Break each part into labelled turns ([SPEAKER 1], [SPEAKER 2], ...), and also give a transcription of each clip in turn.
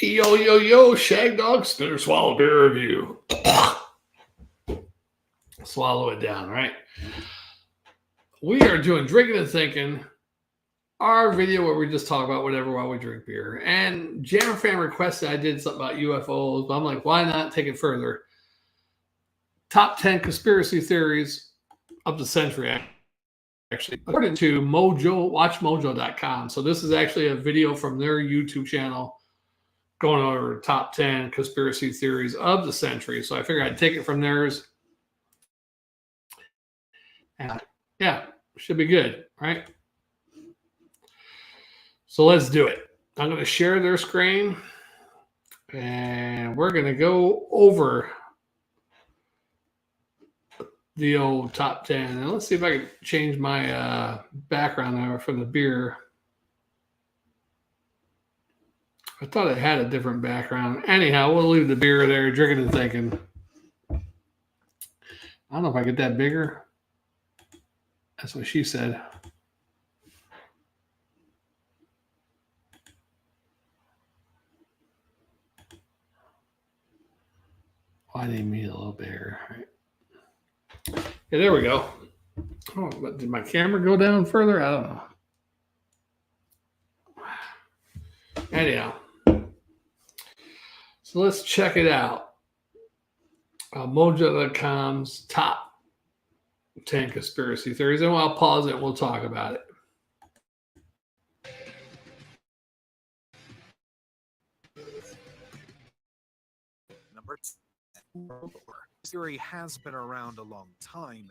[SPEAKER 1] Yo, yo, yo, Shag Dog Spinner Swallow Beer Review. Swallow it down, right? We are doing Drinking and Thinking, our video where we just talk about whatever while we drink beer. And Jammer Fan requested I did something about UFOs, but I'm like, why not take it further? Top 10 conspiracy theories of the century, actually, according to WatchMojo.com. So this is actually a video from their YouTube channel going over top 10 conspiracy theories of the century. So I figured I'd take it from theirs. And yeah, should be good, right? So let's do it. I'm going to share their screen and we're going to go over the old top 10. And let's see if I can change my background there for the beer. I thought it had a different background. Anyhow, we'll leave the beer there, drinking and thinking. I don't know if I get that bigger. That's what she said. Well, I need me a little bigger. Right. Yeah, there we go. Oh, but did my camera go down further? I don't know. Anyhow. So let's check it out. Mojo.com's top 10 conspiracy theories. And I'll pause it and we'll talk about it.
[SPEAKER 2] Number 10. This theory has been around a long time.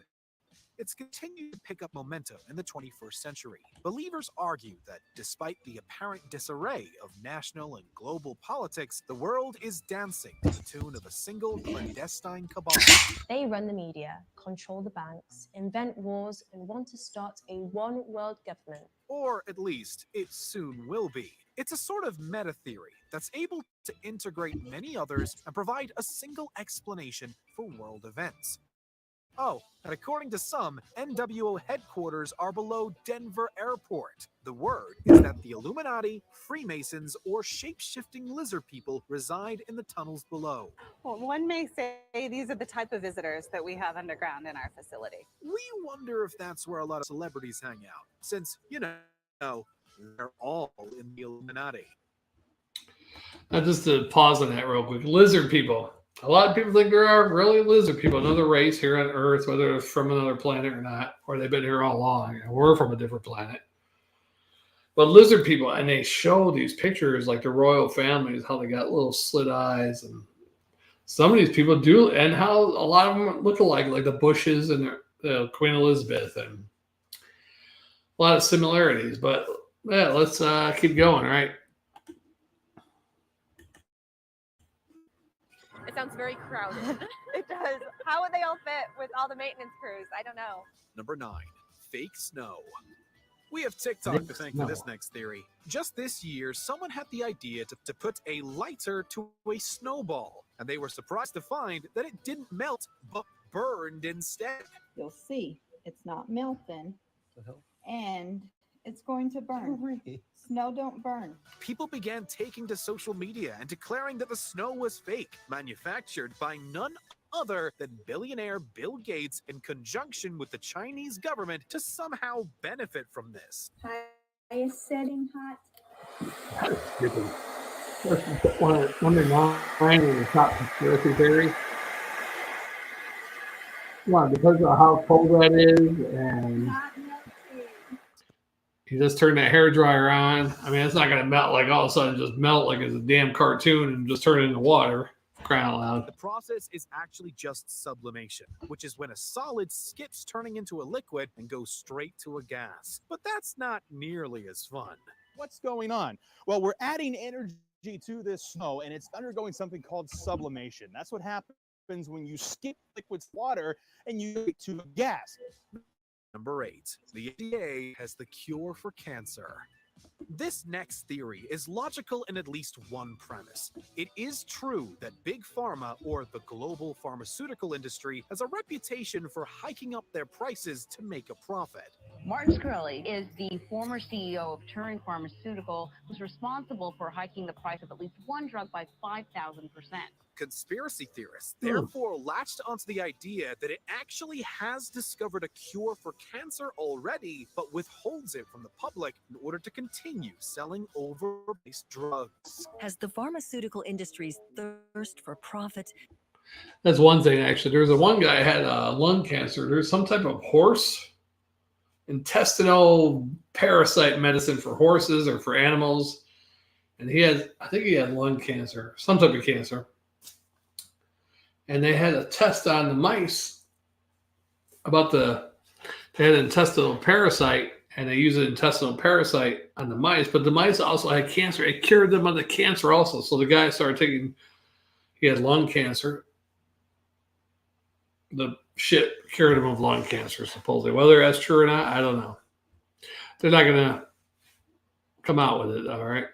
[SPEAKER 2] It's continued to pick up momentum in the 21st century. Believers argue that despite the apparent disarray of national and global politics, the world is dancing to the tune of a single clandestine cabal.
[SPEAKER 3] They run the media, control the banks, invent wars, and want to start a one-world government.
[SPEAKER 2] Or at least, it soon will be. It's a sort of meta-theory that's able to integrate many others and provide a single explanation for world events. Oh, and according to some, NWO headquarters are below Denver Airport. The word is that the Illuminati, Freemasons, or shape-shifting lizard people reside in the tunnels below.
[SPEAKER 4] Well, one may say these are the type of visitors that we have underground in our facility.
[SPEAKER 2] We wonder if that's where a lot of celebrities hang out, since, you know, they're all in the Illuminati.
[SPEAKER 1] Now, just to pause on that real quick. Lizard people. A lot of people think there are really lizard people, another race here on Earth, whether it's from another planet or not, or they've been here all along. And we're from a different planet. But lizard people, and they show these pictures like the royal families, how they got little slit eyes. And some of these people do, and how a lot of them look alike, like the Bushes and the Queen Elizabeth, and a lot of similarities. But yeah, let's keep going, right?
[SPEAKER 5] It sounds very crowded.
[SPEAKER 4] It does. How would they all fit with all the maintenance crews? I don't know.
[SPEAKER 2] Number 9, fake snow. We have TikTok to thank for this next theory. Just this year, someone had the idea to put a lighter to a snowball, and they were surprised to find that it didn't melt, but burned instead.
[SPEAKER 6] You'll see it's not melting, and it's going to burn. Snow don't burn.
[SPEAKER 2] People began taking to social media and declaring that the snow was fake, manufactured by none other than billionaire Bill Gates in conjunction with the Chinese government to somehow benefit from this.
[SPEAKER 6] Highest setting hot.
[SPEAKER 1] Number 9 in the top conspiracy theory. Why? Because of how cold that is, and you just turn that hair dryer on. I mean, it's not going to melt like all of a sudden just melt like it's a damn cartoon and just turn it into water. Crying out loud.
[SPEAKER 2] The process is actually just sublimation, which is when a solid skips turning into a liquid and goes straight to a gas. But that's not nearly as fun.
[SPEAKER 7] What's going on? Well, we're adding energy to this snow, and it's undergoing something called sublimation. That's what happens when you skip liquid water and you get to a gas.
[SPEAKER 2] Number 8, the FDA has the cure for cancer. This next theory is logical in at least one premise. It is true that Big Pharma, or the global pharmaceutical industry, has a reputation for hiking up their prices to make a profit.
[SPEAKER 8] Martin Shkreli is the former CEO of Turing Pharmaceutical, who's responsible for hiking the price of at least one drug by 5,000%.
[SPEAKER 2] Conspiracy theorists therefore latched onto the idea that it actually has discovered a cure for cancer already, but withholds it from the public in order to continue selling overpriced drugs.
[SPEAKER 9] Has the pharmaceutical industry's thirst for profit?
[SPEAKER 1] That's one thing, actually. There's one guy had lung cancer. There's some type of horse intestinal parasite medicine for horses or for animals. And I think he had lung cancer, some type of cancer. And they had a test on the mice about they had an intestinal parasite, and they used an intestinal parasite on the mice, but the mice also had cancer. It cured them of the cancer also. So the guy started he had lung cancer. The shit cured him of lung cancer, supposedly. Whether that's true or not, I don't know. They're not going to come out with it, all right?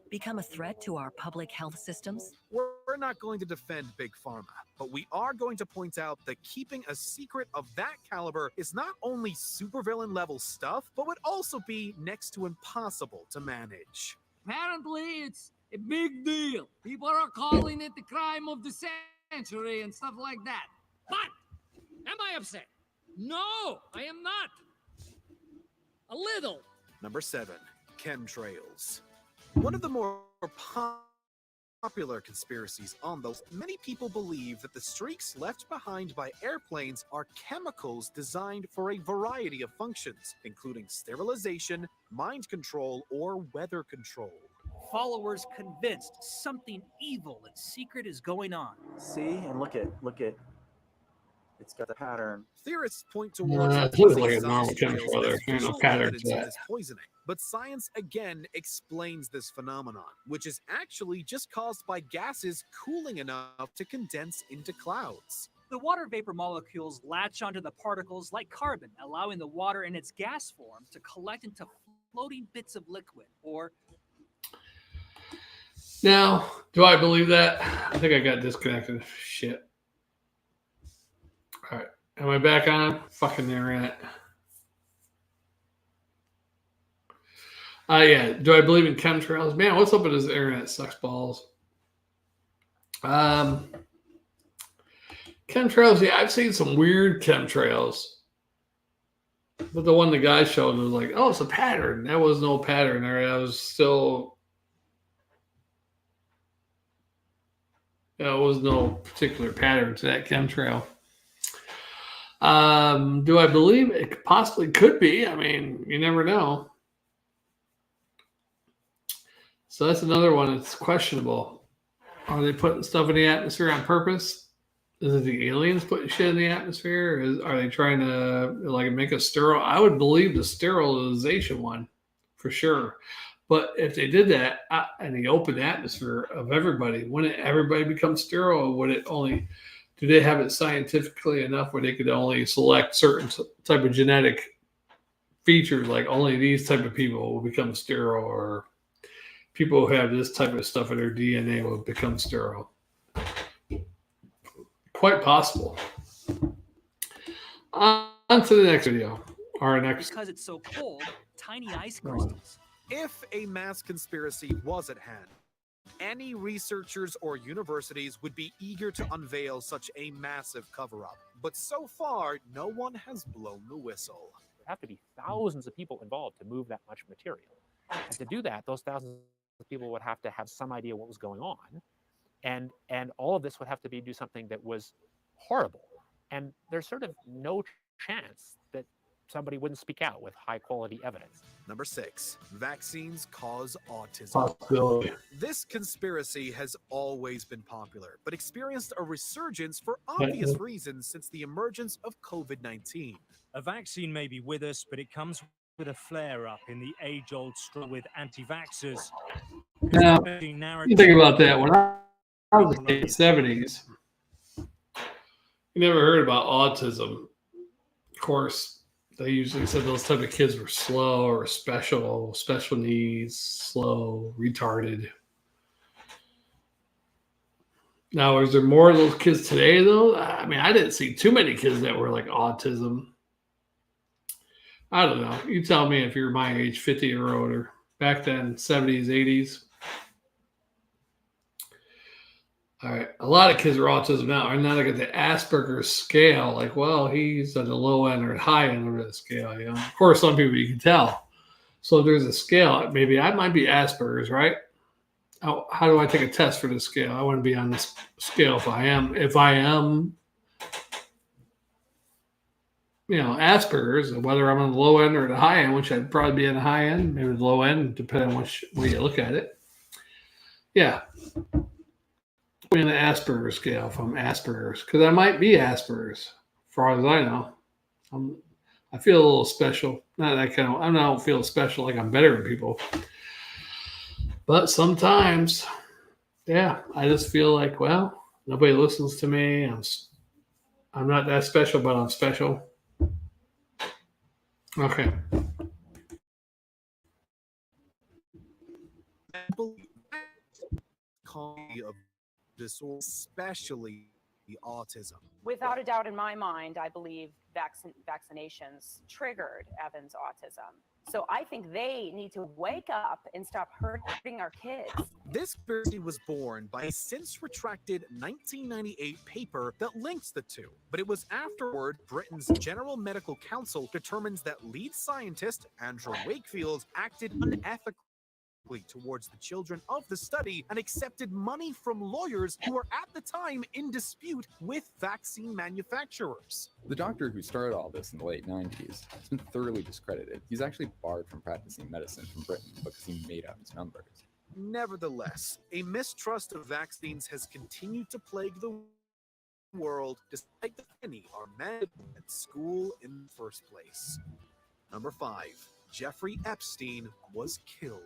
[SPEAKER 9] Become a threat to our public health systems?
[SPEAKER 2] We're not going to defend Big Pharma, but we are going to point out that keeping a secret of that caliber is not only supervillain level stuff, but would also be next to impossible to manage.
[SPEAKER 10] Apparently, it's a big deal. People are calling it the crime of the century and stuff like that. But, am I upset? No, I am not. A little.
[SPEAKER 2] Number 7, chemtrails. One of the more popular conspiracies on those, many people believe that the streaks left behind by airplanes are chemicals designed for a variety of functions, including sterilization, mind control, or weather control.
[SPEAKER 11] Followers convinced something evil and secret is going on.
[SPEAKER 12] See, and look at it's got the pattern.
[SPEAKER 2] Theorists point towards
[SPEAKER 1] it looks like a normal chemtrail there. There's no pattern to that.
[SPEAKER 2] Poisoning. But science again explains this phenomenon, which is actually just caused by gases cooling enough to condense into clouds.
[SPEAKER 11] The water vapor molecules latch onto the particles like carbon, allowing the water in its gas form to collect into floating bits of liquid, or...
[SPEAKER 1] Now, do I believe that? I think I got disconnected. Shit. All right. Am I back on? Fucking internet. Yeah. Do I believe in chemtrails? Man, what's up with this internet? Sucks balls. Chemtrails, yeah, I've seen some weird chemtrails. But the one the guy showed was like, oh, it's a pattern. There was no pattern there. I was still... There was no particular pattern to that chemtrail. Do I believe it possibly could be? I mean, you never know. So that's another one that's questionable. Are they putting stuff in the atmosphere on purpose? Is it the aliens putting shit in the atmosphere? Are they trying to like make a sterile? I would believe the sterilization one for sure. But if they did that in the open atmosphere of everybody, wouldn't everybody become sterile? Or would it only, do they have it scientifically enough where they could only select certain type of genetic features, like only these type of people will become sterile, or people who have this type of stuff in their DNA will become sterile? Quite possible. On to the next video.
[SPEAKER 11] Because it's so cold, tiny ice crystals.
[SPEAKER 2] If a mass conspiracy was at hand, any researchers or universities would be eager to unveil such a massive cover-up. But so far, no one has blown the whistle.
[SPEAKER 13] There have to be thousands of people involved to move that much material. And to do that, those thousands of people would have to have some idea what was going on. And all of this would have to do something that was horrible. And there's sort of no chance that somebody wouldn't speak out with high quality evidence.
[SPEAKER 2] Number 6, vaccines cause autism.
[SPEAKER 1] Possibility.
[SPEAKER 2] This conspiracy has always been popular, but experienced a resurgence for obvious reasons since the emergence of COVID-19.
[SPEAKER 14] A vaccine may be with us, but it comes with a flare-up in the age-old struggle with anti-vaxxers.
[SPEAKER 1] Now, you think about that. When I was in the 70s, you never heard about autism. Of course, they usually said those type of kids were slow or special needs, slow, retarded. Now, is there more of those kids today, though? I mean, I didn't see too many kids that were like autism. I don't know. You tell me if you're my age, 50 or older. Back then, 70s, 80s. All right. A lot of kids are autism now. Are not like at the Asperger's scale. Like, well, he's at the low end or high end of the scale. You know, of course, some people you can tell. So if there's a scale, maybe I might be Asperger's, right? How do I take a test for this scale? I want to be on this scale if I am, Asperger's, whether I'm on the low end or the high end, which I'd probably be in the high end, maybe the low end, depending on which way you look at it. Yeah. In the Asperger's scale if I'm Asperger's, because I might be Asperger's, as far as I know. I feel a little special. Not that kind of. I don't feel special like I'm better than people, but sometimes, yeah, I just feel like, well, nobody listens to me. I'm not that special, but I'm special. Okay.
[SPEAKER 2] Of disorder, especially autism.
[SPEAKER 5] Without a doubt, in my mind, I believe vaccinations triggered Evan's autism. So I think they need to wake up and stop hurting our kids.
[SPEAKER 2] This conspiracy was born by a since retracted 1998 paper that links the two. But it was afterward Britain's General Medical Council determines that lead scientist Andrew Wakefield acted unethically towards the children of the study and accepted money from lawyers who were at the time in dispute with vaccine manufacturers.
[SPEAKER 15] The doctor who started all this in the late 90s has been thoroughly discredited. He's actually barred from practicing medicine from Britain because he made up his numbers.
[SPEAKER 2] Nevertheless, a mistrust of vaccines has continued to plague the world despite the many are met at school in the first place. Number 5. Jeffrey Epstein was killed.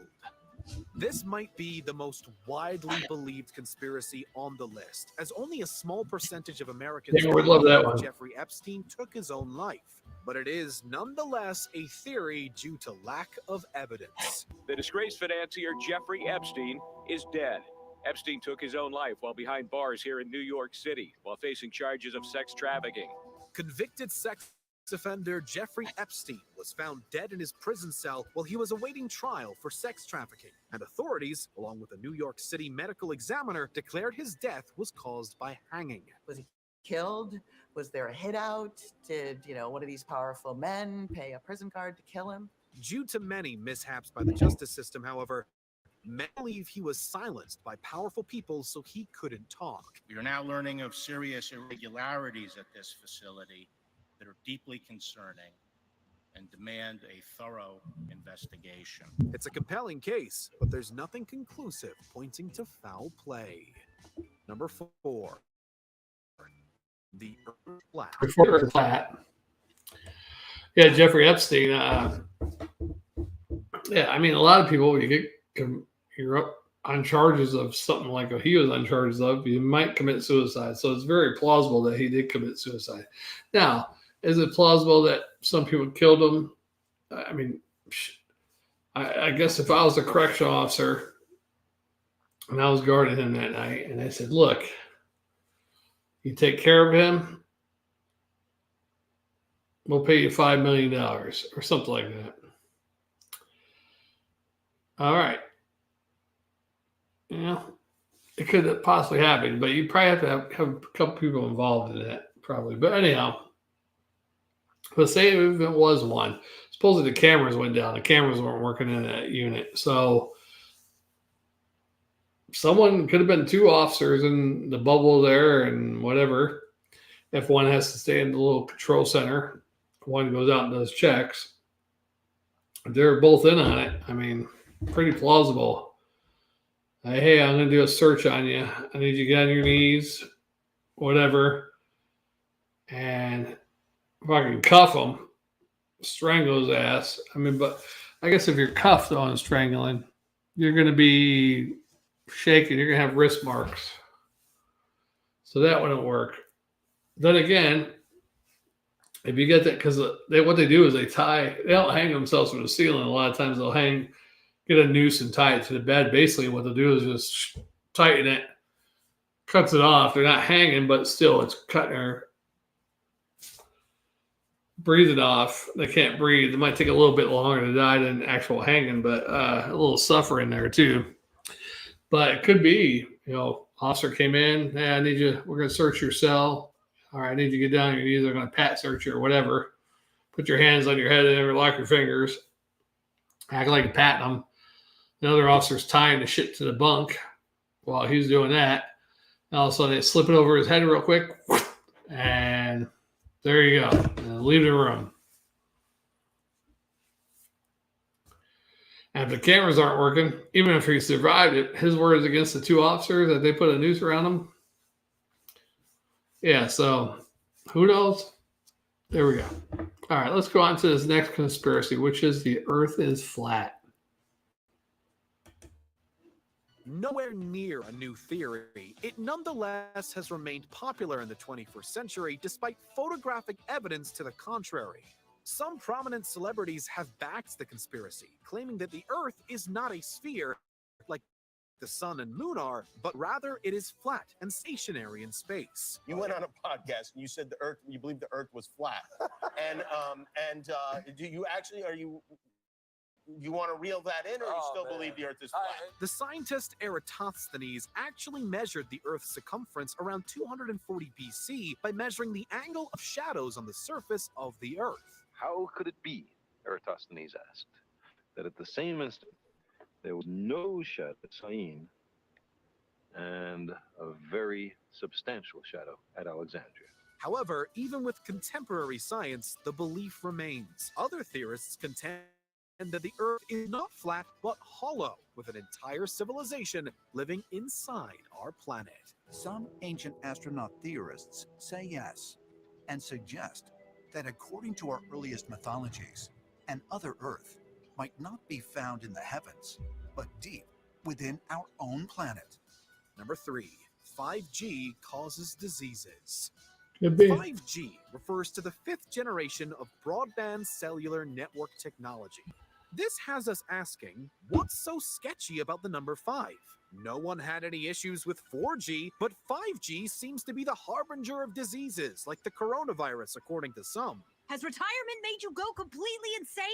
[SPEAKER 2] This might be the most widely believed conspiracy on the list, as only a small percentage of Americans
[SPEAKER 1] would love that one.
[SPEAKER 2] Jeffrey Epstein took his own life. But it is nonetheless a theory due to lack of evidence.
[SPEAKER 16] The disgraced financier Jeffrey Epstein is dead. Epstein took his own life while behind bars here in New York City, while facing charges of sex trafficking.
[SPEAKER 2] Convicted sex offender Jeffrey Epstein was found dead in his prison cell while he was awaiting trial for sex trafficking, and authorities, along with a New York City medical examiner, declared his death was caused by hanging.
[SPEAKER 17] Was he killed? Was there a hit out? Did, one of these powerful men pay a prison guard to kill him?
[SPEAKER 2] Due to many mishaps by the justice system, however, many believe he was silenced by powerful people so he couldn't talk.
[SPEAKER 18] We are now learning of serious irregularities at this facility that are deeply concerning and demand a thorough investigation.
[SPEAKER 2] It's a compelling case, but there's nothing conclusive pointing to foul play. Number 4. The Earth Flat.
[SPEAKER 1] Before Earth Flat. Yeah, Jeffrey Epstein. Yeah, I mean, a lot of people, you're up on charges of something like what he was on charges of, you might commit suicide. So it's very plausible that he did commit suicide. Now, is it plausible that some people killed him? I mean, I guess if I was a correctional officer and I was guarding him that night and I said, look, you take care of him, we'll pay you $5 million or something like that. All right. It could possibly happen, but you probably have to have a couple people involved in that, probably. But anyhow, let's say if it was one. Supposedly the cameras went down. The cameras weren't working in that unit. So someone could have been 2 officers in the bubble there and whatever. If one has to stay in the little control center, one goes out and does checks. They're both in on it. I mean, pretty plausible. Hey, I'm going to do a search on you. I need you to get on your knees, whatever. And if I can cuff him, strangle his ass. I mean, but I guess if you're cuffed on strangling, you're going to be shaking. You're going to have wrist marks. So that wouldn't work. Then again, if you get that, because what they do is they don't hang themselves from the ceiling. A lot of times they'll get a noose and tie it to the bed. Basically what they'll do is just tighten it cuts it off. They're not hanging, but still it's cutting or breathing off. They can't breathe. It might take a little bit longer to die than actual hanging, but a little suffering there too. But it could be, officer came in, hey, I need you, we're going to search your cell. All right, I need you to get down on your knees. They're going to pat search you or whatever. Put your hands on your head and interlock your fingers. Act like you're patting them. Another officer's tying the shit to the bunk while he's doing that. And all of a sudden, they slip it over his head real quick. And there you go. And leave the room. And if the cameras aren't working, even if he survived it, his word is against the two officers that they put a noose around him. Yeah, so who knows? There we go. All right, let's go on to this next conspiracy, which is the Earth is flat.
[SPEAKER 2] Nowhere near a new theory, it nonetheless has remained popular in the 21st century despite photographic evidence to the contrary. Some prominent celebrities have backed the conspiracy, claiming that the Earth is not a sphere like the sun and moon are, but rather it is flat and stationary in space.
[SPEAKER 19] You went on a podcast and you said the Earth, you believe the Earth was flat, and do you actually you want to reel that in, or you still believe the Earth is flat?
[SPEAKER 2] The scientist Eratosthenes actually measured the Earth's circumference around 240 BC by measuring the angle of shadows on the surface of the Earth.
[SPEAKER 20] How could it be, Eratosthenes asked, that at the same instant there was no shadow at Syene and a very substantial shadow at Alexandria?
[SPEAKER 2] However, even with contemporary science, the belief remains. Other theorists contend that the Earth is not flat but hollow, with an entire civilization living inside our planet.
[SPEAKER 21] Some ancient astronaut theorists say yes, and suggest that according to our earliest mythologies, an other Earth might not be found in the heavens, but deep within our own planet.
[SPEAKER 2] Number 3, 5G causes diseases.
[SPEAKER 1] Could be.
[SPEAKER 2] 5G refers to the 5th generation of broadband cellular network technology. This has us asking, what's so sketchy about the number 5? No one had any issues with 4G, but 5G seems to be the harbinger of diseases like the coronavirus, according to some.
[SPEAKER 22] Has retirement made you go completely insane?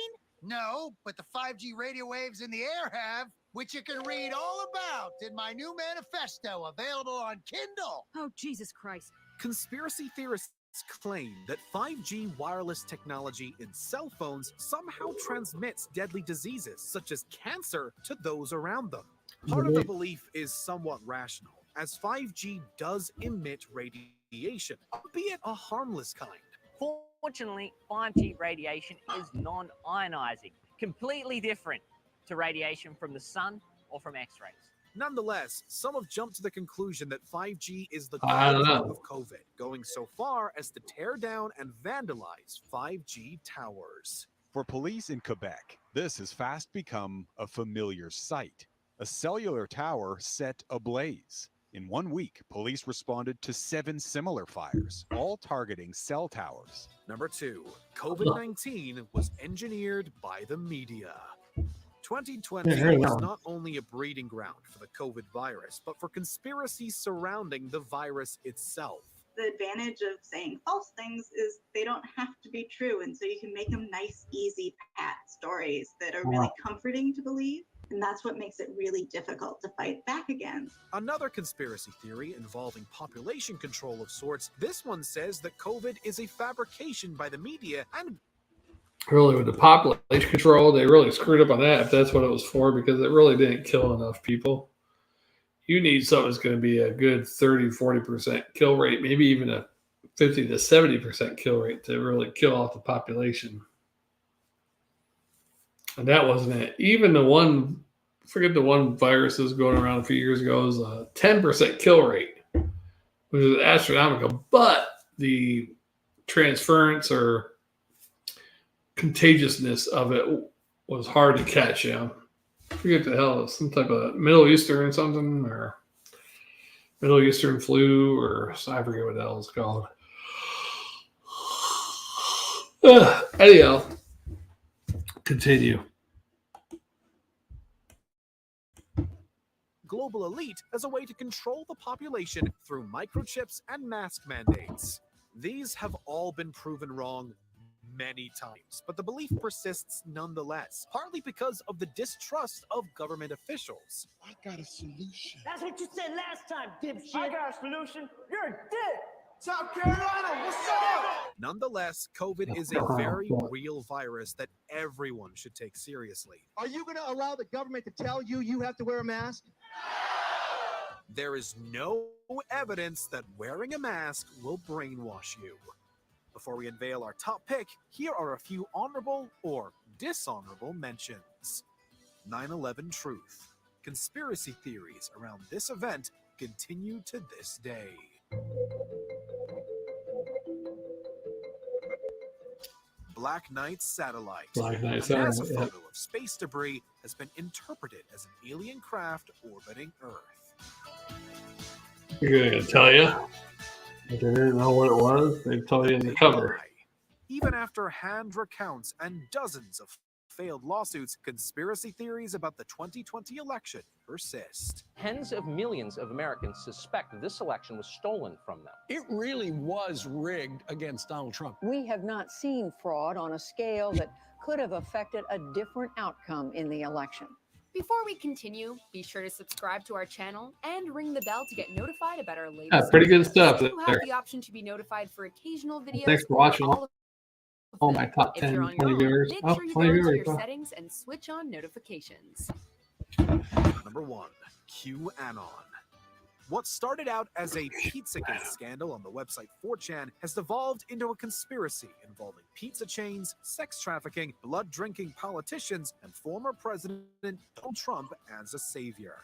[SPEAKER 23] No, but the 5G radio waves in the air have, which you can read all about in my new manifesto, available on Kindle.
[SPEAKER 22] Oh, Jesus Christ.
[SPEAKER 2] Conspiracy theorists claim that 5G wireless technology in cell phones somehow transmits deadly diseases such as cancer to those around them. Part of the belief is somewhat rational, as 5G does emit radiation, albeit a harmless kind.
[SPEAKER 24] Fortunately, 5G radiation is non-ionizing, completely different to radiation from the sun or from X-rays.
[SPEAKER 2] Nonetheless, some have jumped to the conclusion that 5G is the
[SPEAKER 1] I don't
[SPEAKER 2] cause
[SPEAKER 1] know.
[SPEAKER 2] of COVID, going so far as to tear down and vandalize 5G towers.
[SPEAKER 25] For police in Quebec, this has fast become a familiar sight. A cellular tower set ablaze. In 1 week, police responded to 7 similar fires, all targeting cell towers.
[SPEAKER 2] Number 2, COVID-19 was engineered by the media. 2020 was not only a breeding ground for the COVID virus, but for conspiracies surrounding the virus itself.
[SPEAKER 26] The advantage of saying false things is they don't have to be true, and so you can make them nice, easy, pat stories that are really comforting to believe, and that's what makes it really difficult to fight back against.
[SPEAKER 2] Another conspiracy theory involving population control of sorts, this one says that COVID is a fabrication by the media and
[SPEAKER 1] Really, with the population control, they really screwed up on that if that's what it was for, because it really didn't kill enough people. You need something that's going to be a good 30-40% kill rate, maybe even a 50 to 70% kill rate to really kill off the population. And that wasn't it. Even the one, forget the one virus that was going around a few years ago, was a 10% kill rate, which is astronomical. But the transference or contagiousness of it was hard to catch. I forget the hell, some type of Middle Eastern something, or Middle Eastern flu, or I forget what the hell it's called. Anyhow, continue.
[SPEAKER 2] global elite as a way to control the population through microchips and mask mandates. These have all been proven wrong many times, but the belief persists nonetheless, partly because of the distrust of government officials.
[SPEAKER 3] I got a solution.
[SPEAKER 4] That's what you said last time, dipshit. I got a solution. You're a dick.
[SPEAKER 3] South Carolina, what's up?
[SPEAKER 2] Nonetheless, COVID is a very real virus that everyone should take seriously.
[SPEAKER 3] Are you going to allow the government to tell you you have to wear a mask?
[SPEAKER 2] There is no evidence that wearing a mask will brainwash you. Before we unveil our top pick, here are a few honorable or dishonorable mentions. 9/11 truth. Conspiracy theories around this event continue to this day. Black Knight satellite.
[SPEAKER 1] Black Knight
[SPEAKER 2] A
[SPEAKER 1] satellite,
[SPEAKER 2] NASA
[SPEAKER 1] yeah.
[SPEAKER 2] photo of space debris has been interpreted as an alien craft orbiting Earth.
[SPEAKER 1] You're going to tell you. If they didn't know what it was, they'd tell you in the cover.
[SPEAKER 2] Even after hand recounts and dozens of failed lawsuits, conspiracy theories about the 2020 election persist.
[SPEAKER 6] Tens of millions of Americans suspect this election was stolen from them.
[SPEAKER 7] It really was rigged against Donald Trump.
[SPEAKER 8] We have not seen fraud on a scale that could have affected a different outcome in the election.
[SPEAKER 9] Before we continue, be sure to subscribe to our channel and ring the bell to get notified about our latest.
[SPEAKER 1] Yeah, pretty good
[SPEAKER 9] videos.
[SPEAKER 1] stuff
[SPEAKER 9] You have
[SPEAKER 1] there.
[SPEAKER 9] the option to be notified for occasional videos.
[SPEAKER 1] Thanks for
[SPEAKER 9] or
[SPEAKER 1] watching.
[SPEAKER 9] all of
[SPEAKER 1] All my top
[SPEAKER 9] If
[SPEAKER 1] 10,
[SPEAKER 9] you're on
[SPEAKER 1] 20
[SPEAKER 9] your own,
[SPEAKER 1] viewers.
[SPEAKER 9] make
[SPEAKER 1] Oh,
[SPEAKER 9] sure you
[SPEAKER 1] 20
[SPEAKER 9] go into
[SPEAKER 1] viewers.
[SPEAKER 9] your
[SPEAKER 1] huh?
[SPEAKER 9] settings and switch on notifications.
[SPEAKER 2] Number 1. QAnon. What started out as a Pizzagate scandal on the website 4chan has devolved into a conspiracy involving pizza chains, sex trafficking, blood-drinking politicians, and former President Donald Trump as a savior.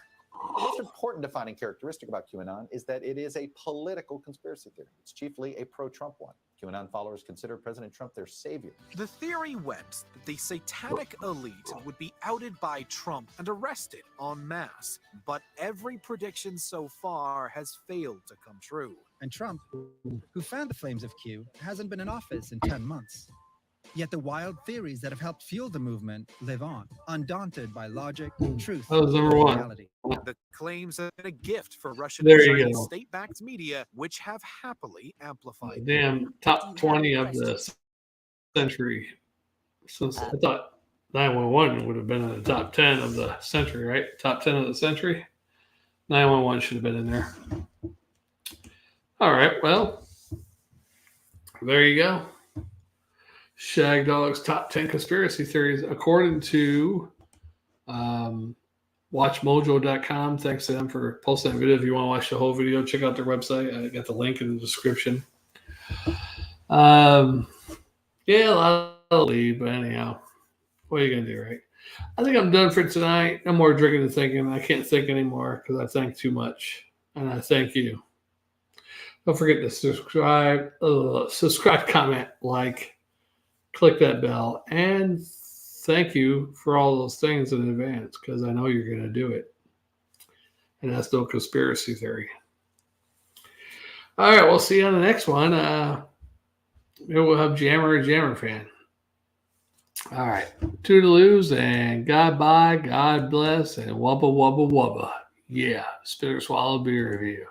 [SPEAKER 27] The most important defining characteristic about QAnon is that it is a political conspiracy theory. It's chiefly a pro-Trump one. QAnon followers consider President Trump their savior.
[SPEAKER 2] The theory went that the satanic elite would be outed by Trump and arrested en masse, but every prediction so far has failed to come true.
[SPEAKER 28] And Trump, who fanned the flames of Q, hasn't been in office in 10 months. Yet the wild theories that have helped fuel the movement live on, undaunted by logic, truth,
[SPEAKER 1] That was number
[SPEAKER 28] and
[SPEAKER 1] one.
[SPEAKER 28] reality.
[SPEAKER 2] The claims have been a gift for Russian
[SPEAKER 1] There you
[SPEAKER 2] and
[SPEAKER 1] go.
[SPEAKER 2] state-backed media, which have happily amplified.
[SPEAKER 1] Damn, top 20 of the century. Since I thought 911 would have been in the top 10 of the century, right? Top 10 of the century. 911 should have been in there. All right, well, there you go. Shag Dog's top 10 conspiracy theories, according to WatchMojo.com. Thanks to them for posting that video. If you want to watch the whole video, check out their website. I got the link in the description. Yeah, a lot of lead, but anyhow, what are you going to do, right? I think I'm done for tonight. No more drinking and thinking. I can't think anymore because I think too much. And I thank you. Don't forget to subscribe, comment, like, click that bell, and thank you for all those things in advance because I know you're going to do it. And that's no conspiracy theory. All right, we'll see you on the next one. Maybe we'll have Jammer and Jammer Fan. All right, toodaloos and goodbye, God bless, and wubba wubba wubba. Yeah, Spitter Swallow Beer Review.